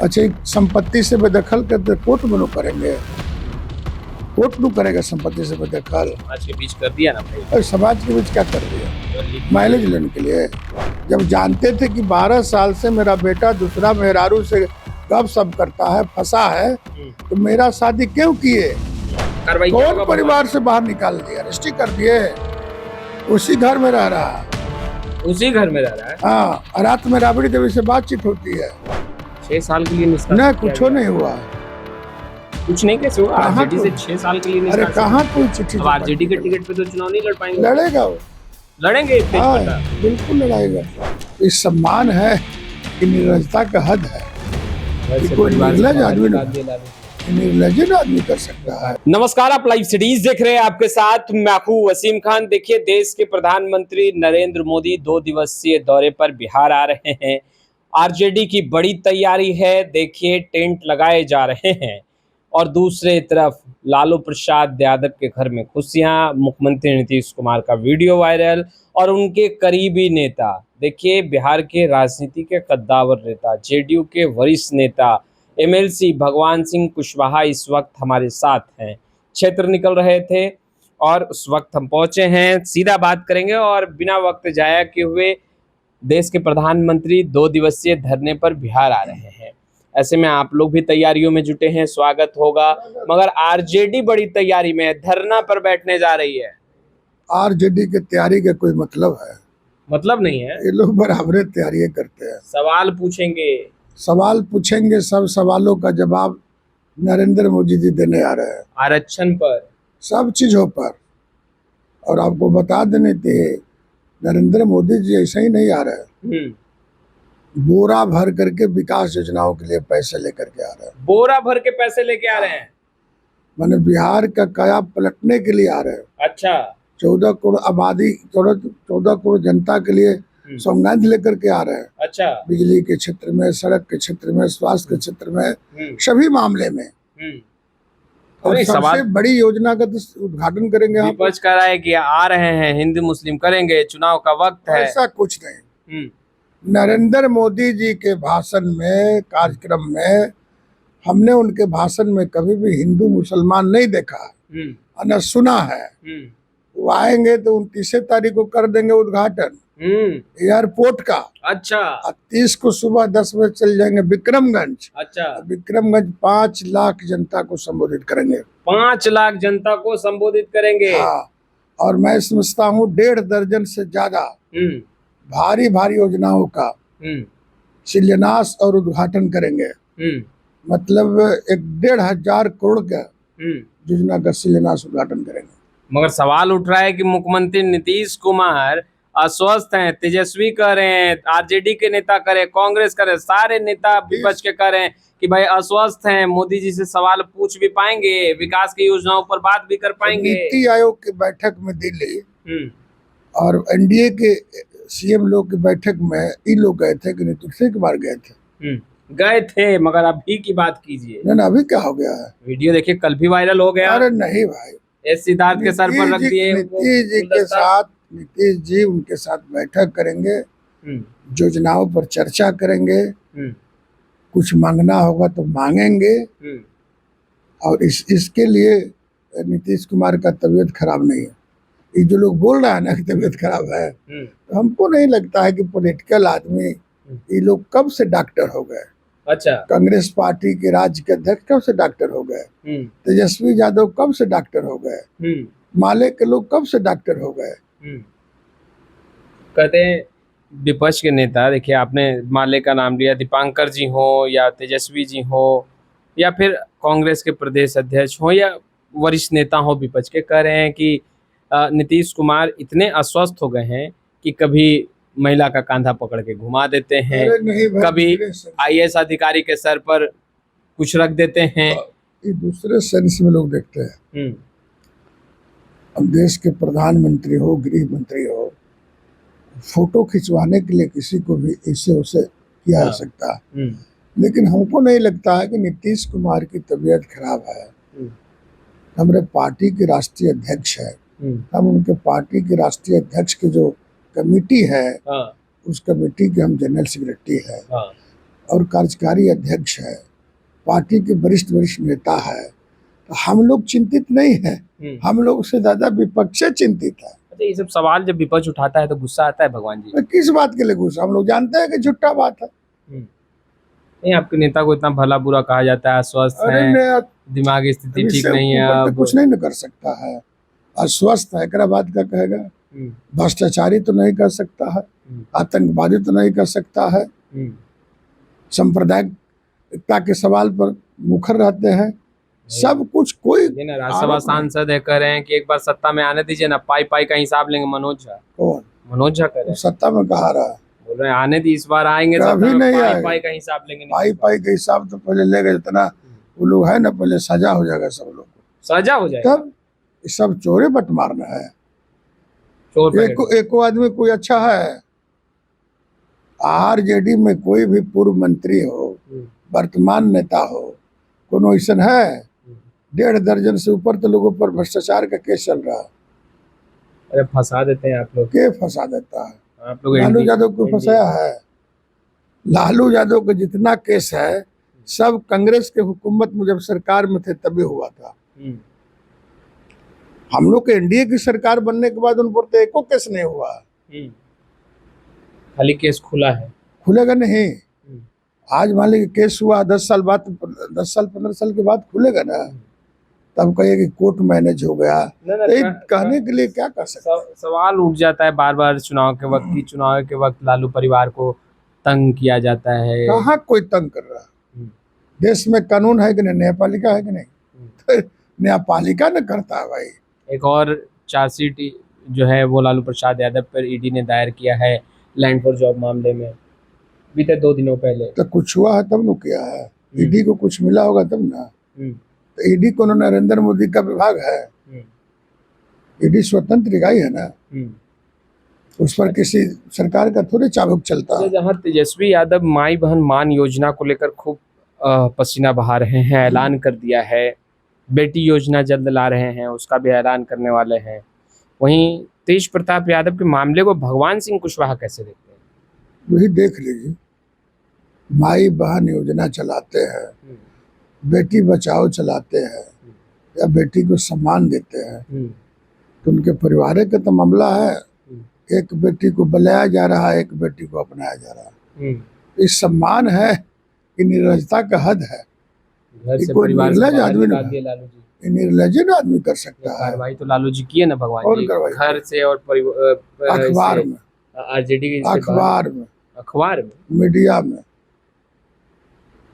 अच्छा, संपत्ति से बेदखल करते कोर्ट में लोग करेंगे, कोर्ट लोग करेगा संपत्ति से बेदखल। आज के बीच कर दिया ना भाई। और समाज के बीच क्या कर दिया? माइलेज लेने के लिए। जब जानते थे कि 12 साल से मेरा बेटा दूसरा मेहरारू से गप सप करता है, फंसा है, तो मेरा शादी क्यों किए? कौन परिवार से बाहर निकाल दिया, रजिस्ट्री कर दिए, उसी घर में रह रहा, उसी घर में रह रहा है। हाँ, रात में राबड़ी देवी से बातचीत होती है। 6 साल के लिए नहीं, कुछ नहीं हुआ, कुछ नहीं। कैसे हुआ? आरजेडी से 6 साल के लिए अरे कहाँ कोई चिट्ठी? अब आरजेडी के टिकट पे तो चुनाव नहीं लड़ पाएंगे। लड़ेगा वो, लड़ेंगे, हाँ, बिल्कुल लड़ाएगा। इस सम्मान है कि निर्लजता का हद है। कोई निर्लज आदमी कर सकता है। नमस्कार, आप लाइव सिटीज देख रहे हैं, आपके साथ मैं हूं वसीम खान। देखिए, देश के प्रधानमंत्री नरेंद्र मोदी 2 दिवसीय दौरे पर बिहार आ रहे हैं। आरजेडी की बड़ी तैयारी है। देखिए, टेंट लगाए जा रहे हैं और दूसरे तरफ लालू प्रसाद यादव के घर में खुशियां। मुख्यमंत्री नीतीश कुमार का वीडियो वायरल और उनके करीबी नेता, देखिए बिहार के राजनीति के कद्दावर नेता, जेडीयू के वरिष्ठ नेता एमएलसी भगवान सिंह कुशवाहा इस वक्त हमारे साथ हैं। क्षेत्र निकल रहे थे और उस वक्त हम पहुंचे हैं। सीधा बात करेंगे और बिना वक्त जाया किए हुए, देश के प्रधानमंत्री 2 दिवसीय धरने पर बिहार आ रहे हैं। ऐसे में आप लोग भी तैयारियों में जुटे हैं, स्वागत होगा। मगर आरजेडी बड़ी तैयारी में है, धरना पर बैठने जा रही है। आरजेडी की तैयारी का कोई मतलब है? मतलब नहीं है। ये लोग बराबर तैयारी करते हैं। सवाल पूछेंगे, सब सवालों का जवाब नरेंद्र मोदी जी देने आ रहे हैं। आरक्षण पर, सब चीजों पर। और आपको बता देने थे, नरेंद्र मोदी जी ऐसे ही नहीं आ रहे, बोरा भर करके विकास योजनाओं के लिए पैसे लेकर के आ रहे हैं। बोरा भर के पैसे लेके आ रहे हैं, माने बिहार का काया पलटने के लिए आ रहे हैं। अच्छा, 14 करोड़ आबादी, 14 करोड़ जनता के लिए सौगात लेकर के आ रहे हैं। अच्छा, बिजली के क्षेत्र में, सड़क के क्षेत्र में, स्वास्थ्य के क्षेत्र में, सभी मामले में। और सबसे बड़ी योजना का उद्घाटन करेंगे। विपक्ष कह रहा है कि आ रहे हैं, हिंदू मुस्लिम करेंगे, चुनाव का वक्त है। ऐसा कुछ नहीं। नरेंद्र मोदी जी के भाषण में, कार्यक्रम में, हमने उनके भाषण में कभी भी हिंदू मुसलमान नहीं देखा न सुना है। वो आएंगे तो 29 तारीख को कर देंगे उद्घाटन एयरपोर्ट का। अच्छा, 30 को सुबह 10 बजे चल जाएंगे विक्रमगंज। अच्छा, विक्रमगंज 5 लाख जनता को संबोधित करेंगे। 5 लाख जनता को संबोधित करेंगे। हाँ, और मैं समझता हूँ 1.5 दर्जन से ज्यादा भारी भारी योजनाओं का शिलान्यास और उद्घाटन करेंगे। मतलब 1,500 करोड़ का योजना का शिलान्यास उद्घाटन करेंगे। मगर सवाल उठ रहा है कि मुख्यमंत्री नीतीश कुमार अस्वस्थ हैं, तेजस्वी कह रहे हैं, आरजेडी के नेता करे, कांग्रेस करे, सारे नेता विपक्ष के कह रहे हैं कि भाई अस्वस्थ हैं। मोदी जी से सवाल पूछ भी पाएंगे, विकास की योजनाओं पर बात भी कर पाएंगे। नीति आयोग की बैठक में दिल्ली और एनडीए के सीएम लोग की बैठक में ये लोग गए थे कि नीतीश कुमार गए थे, मगर अभी की बात कीजिए ना। अभी क्या हो गया है? वीडियो देखिए, कल भी वायरल हो गया। अरे नहीं भाई, सिद्धार्थ के सर पर रख दिए। नीतीश जी उनके साथ बैठक करेंगे, योजनाओं पर चर्चा करेंगे, कुछ मांगना होगा तो मांगेंगे। और इसके लिए नीतीश कुमार का तबीयत खराब नहीं है। ये जो लोग बोल रहा है ना कि तबीयत खराब है, तो हमको नहीं लगता है कि पॉलिटिकल आदमी, ये लोग कब से डॉक्टर हो गए। अच्छा, कांग्रेस पार्टी के राज्य के अध्यक्ष कब से डॉक्टर हो गए, तेजस्वी यादव कब से डॉक्टर हो गए, माले के लोग कब से डॉक्टर हो गए। कहते हैं विपक्ष के नेता, देखिए आपने माले का नाम लिया, दीपांकर जी हो या तेजस्वी जी हो या फिर कांग्रेस के प्रदेश अध्यक्ष हो या वरिष्ठ नेता हो विपक्ष के, कह रहे हैं कि नीतीश कुमार इतने अस्वस्थ हो गए हैं कि कभी महिला का कांधा पकड़ के घुमा देते हैं, कभी आईएएस अधिकारी के सर पर कुछ रख देते हैं। ये दूसरे सेंस में लोग देखते हैं। अब देश के प्रधानमंत्री हो, गृह मंत्री हो, फोटो खिंचवाने के लिए किसी को भी ऐसे उसे किया जा सकता है। लेकिन हमको नहीं लगता है कि नीतीश कुमार की तबीयत खराब है। हमारे पार्टी के राष्ट्रीय अध्यक्ष है, हम उनके पार्टी के राष्ट्रीय अध्यक्ष के जो कमेटी है, उस कमेटी के हम जनरल सेक्रेटरी है। और कार्यकारी अध्यक्ष है, पार्टी के वरिष्ठ नेता है, तो हम लोग चिंतित नहीं है, हम लोग से ज्यादा विपक्ष चिंतित है। अच्छा, ये सब सवाल जब विपक्ष उठाता है तो गुस्सा आता है भगवान जी? तो किस बात के लिए गुस्सा? हम लोग जानते हैं कि झूठा बात है। नहीं, आपके नेता को इतना भला बुरा कहा जाता है, अस्वस्थ अरे है, दिमागी स्थिति ठीक नहीं है, तो अब कुछ नहीं न कर सकता है, अस्वस्थ है, एकरा बात का कहेगा। भ्रष्टाचारी तो नहीं कर सकता है, आतंकवादी तो नहीं कर सकता है, सांप्रदायिकता के सवाल पर मुखर रहते हैं, सब कुछ। कोई राज्यसभा सांसद है, कह रहे हैं कि एक बार सत्ता में आने दीजिए ना, पाई का हिसाब लेंगे। मनोज झा, कौन? मनोज झा कह रहे हैं सत्ता में कहा रहा, बोल रहे हैं आने दी, इस बार आएंगे, कभी नहीं आएगा। पाई का हिसाब लेंगे। पाई का हिसाब तो पहले लेगा, जितना वो लोग है ना, पहले सजा हो जाएगा सब लोग को, सजा हो जाएगा। तब सब चोरे बट मारना है। चोर एको आदमी कोई अच्छा है? आरजेडी में कोई भी पूर्व मंत्री हो, वर्तमान नेता हो, कोनो ऐसा है? 1.5 दर्जन से ऊपर तो लोगों पर भ्रष्टाचार का केस चल रहा है। अरे फंसा देते हैं आप लोग। के फंसा देता है? आप लोग लालू यादव को फंसाया है। लालू यादव का जितना केस है सब कांग्रेस के हुकूमत में जब सरकार में थे तभी हुआ था। हम लोग के एनडीए की सरकार बनने के बाद उन पर तो एको केस नहीं हुआ। खाली केस खुला है, खुलेगा नहीं। आज मान लीजिए केस हुआ 10 साल बाद, 10 साल 15 साल के बाद खुलेगा ना, तब कहिए कि कोर्ट मैनेज हो गया। तो कहने के लिए क्या कर सकते? सवाल उठ जाता है बार बार चुनाव के वक्त लालू परिवार को तंग किया जाता है। कहाँ कोई तंग कर रहा है? देश में कानून है कि नहीं? न्यायपालिका है कि नहीं? तो न्यायपालिका न करता है भाई। एक और चार्जशीट जो है वो लालू प्रसाद यादव पर ईडी ने दायर किया है लैंड फॉर जॉब मामले में, बीते 2 दिनों पहले। तो कुछ हुआ है तब न किया है, ईडी को कुछ मिला होगा तब ना। तो ईडी को नरेंद्र मोदी का विभाग है, ईडी स्वतंत्र इकाई है ना, उस पर किसी सरकार का थोड़े चाबुक चलता है। जहाँ तेजस्वी यादव माई बहन मान योजना को लेकर खूब पसीना बहा रहे हैं, ऐलान कर दिया है, बेटी योजना जल्द ला रहे हैं, उसका भी ऐलान करने वाले हैं। वहीं तेज प्रताप यादव के मामले को भगवान सिंह कुशवाहा कैसे देखते हैं? वही देख लीजिए, माई बहन योजना चलाते हैं, बेटी बचाओ चलाते हैं, या बेटी को सम्मान देते हैं, तो उनके परिवार का तो मामला है। एक बेटी को बुलाया जा रहा है, एक बेटी को अपनाया जा रहा है। इस सम्मान है कि निर्लजता का हद है। कोई निर्लज आदमी निर्लजन आदमी कर सकता है। कार्रवाई तो लालू जी किए ना भगवान जी, घर से और अखबार में, आरजेडी अखबार में, मीडिया में,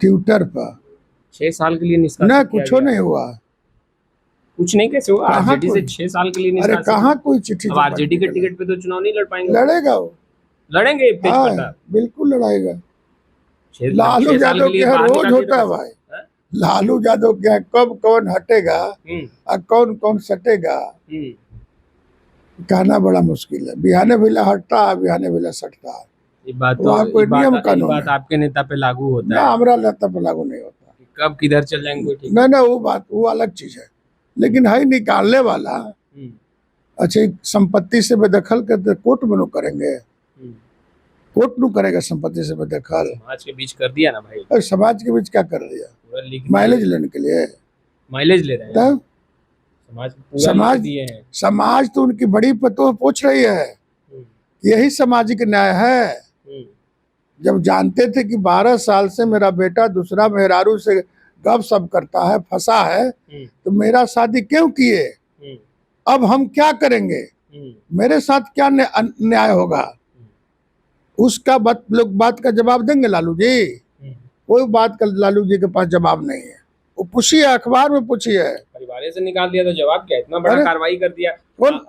ट्विटर पर 6 साल के लिए निष्कासित ना, कुछ नहीं हुआ। कुछ नहीं कैसे हुआ? आरजेडी से 6 साल के लिए निष्कासित। अरे कहाँ कोई चिट्ठी? अब आरजेडी के टिकट पे तो चुनाव नहीं लड़ पाएंगे। लड़ेगा वो, लड़ेंगे। बिल्कुल लड़ाएगा। लालू यादव के यहाँ रोज होता है भाई। लालू यादव के यहाँ कब कौन हटेगा और कौन कौन सटेगा कहना बड़ा मुश्किल है। बिहाने भेला हटता है, बिहाने भेला सटता है। ये बात आपके नेता पे लागू होता है? हमारा नेता पे लागू नहीं होता। कब किधर चल जाएंगे? नहीं, वो अलग चीज है। लेकिन है निकालने वाला, अच्छा संपत्ति से बेदखल करते कोर्ट में नो करेंगे, कोर्ट नु करेगा संपत्ति से बेदखल। समाज के बीच कर दिया ना भाई। और समाज के बीच क्या कर दिया? माइलेज लेने के लिए माइलेज ले रहे हैं। तब समाज तो उनकी बड़ी पतोह पूछ रही है, यही सामाजिक न्याय है। जब जानते थे कि 12 साल से मेरा बेटा दूसरा मेहरारू से गप सप करता है, फंसा है, तो मेरा शादी क्यों किए? अब हम क्या करेंगे? मेरे साथ क्या न्याय होगा? उसका बात का जवाब देंगे लालू जी? कोई बात का लालू जी के पास जवाब नहीं है। वो पूछिए, अखबार में पूछिए। परिवार से निकाल दिया तो जवाब क्या? इतना बड़ा कार्रवाई कर दिया।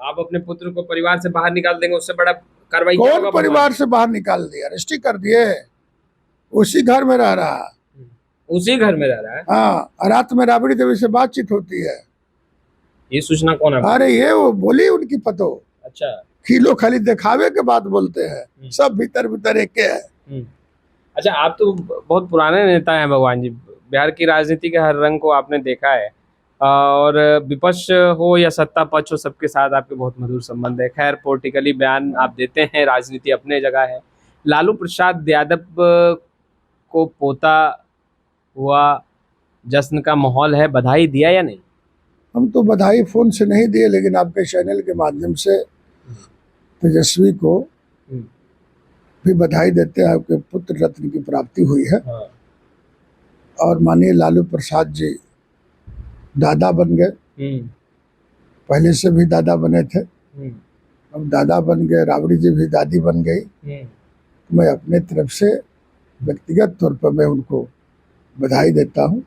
आप अपने पुत्र को परिवार से बाहर निकाल देंगे, उससे बड़ा कार्रवाई क्या होगा? परिवार से बाहर निकाल दिया, अरेस्ट कर दिए, उसी घर में रह रहा, उसी घर में रह रहा है। हाँ, रात में राबड़ी देवी से बातचीत होती है। ये सूचना कौन है? अरे ये वो बोली उनकी पतो। अच्छा, खिलो खाली दिखावे के बात बोलते हैं, सब भीतर एक के है। अच्छा, आप तो बहुत पुराने नेता हैं भगवान जी, बिहार की राजनीति के हर रंग को आपने देखा है, और विपक्ष हो या सत्ता पक्ष हो, सबके साथ आपके बहुत मधुर संबंध है। खैर, पॉलिटिकली बयान आप देते हैं, राजनीति अपने जगह है। लालू प्रसाद यादव को पोता हुआ जश्न का माहौल है, बधाई दिया या नहीं? हम तो बधाई फोन से नहीं दिए, लेकिन आपके चैनल के माध्यम से तेजस्वी को हम्म, भी बधाई देते हैं। आपके पुत्र रत्न की प्राप्ति हुई है हाँ, और माननीय लालू प्रसाद जी दादा बन गए। हम्म, पहले से भी दादा बने थे, हम्म, अब दादा बन गए। राबड़ी जी भी दादी बन गई। हम्म, मैं अपने तरफ से व्यक्तिगत तौर पर मैं उनको बधाई देता हूँ।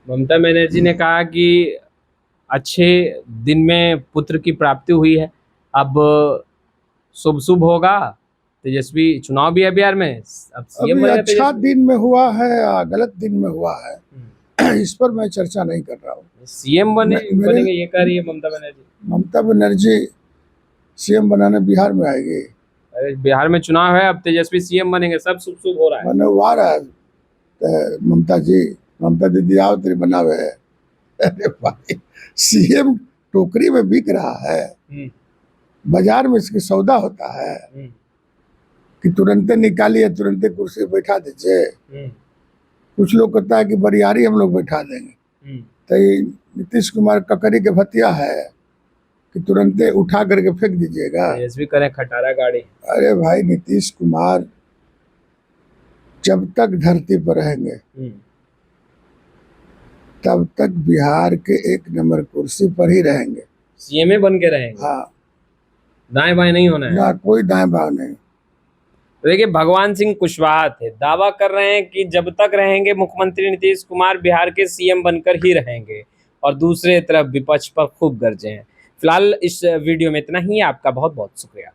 ममता बनर्जी ने कहा कि अच्छे दिन में पुत्र की प्राप्ति हुई है, अब शुभ शुभ होगा। तेजस्वी चुनाव भी है बिहार में, अब सीएम अभी बनेगा अच्छा तेजस्वी। दिन में हुआ है या गलत दिन में हुआ है, इस पर मैं चर्चा नहीं कर रहा हूँ। सीएम मेरे- बनेंगे ये कह रही है ममता बनर्जी। ममता बनर्जी सीएम बनाने बिहार में आएगी। अरे बिहार में चुनाव है, अब तेजस्वी सीएम बनेंगे, सब शुभ शुभ हो रहा है। मैंने वो आ रहा है ममता जी, ममता दीदी आओ तेरे बनावे। अरे भाई, सीएम टोकरी में बिक रहा है, बाजार में इसकी सौदा होता है कि तुरंते निकालिए, तुरंते कुर्सी पे बैठा दीजिए। कुछ लोग कहता है कि बरियारी हम लोग बैठा देंगे, तो ये नीतीश कुमार ककरी के भतिया है कि तुरंते उठा करके फेंक दीजिएगा। तेजस्वी करें खटारा गाड़ी। अरे भाई, नीतीश कुमार जब तक धरती पर रहेंगे तब तक बिहार के एक नंबर कुर्सी पर ही रहेंगे। सीएम बन के रहेंगे, हाँ, दाएं बाएं नहीं होना है। ना कोई दाएं बाएं नहीं। तो देखिए, भगवान सिंह कुशवाहा थे, दावा कर रहे हैं कि जब तक रहेंगे मुख्यमंत्री नीतीश कुमार बिहार के सीएम बनकर ही रहेंगे, और दूसरे तरफ विपक्ष पर खूब गरजे हैं। फिलहाल इस वीडियो में इतना ही। आपका बहुत बहुत शुक्रिया।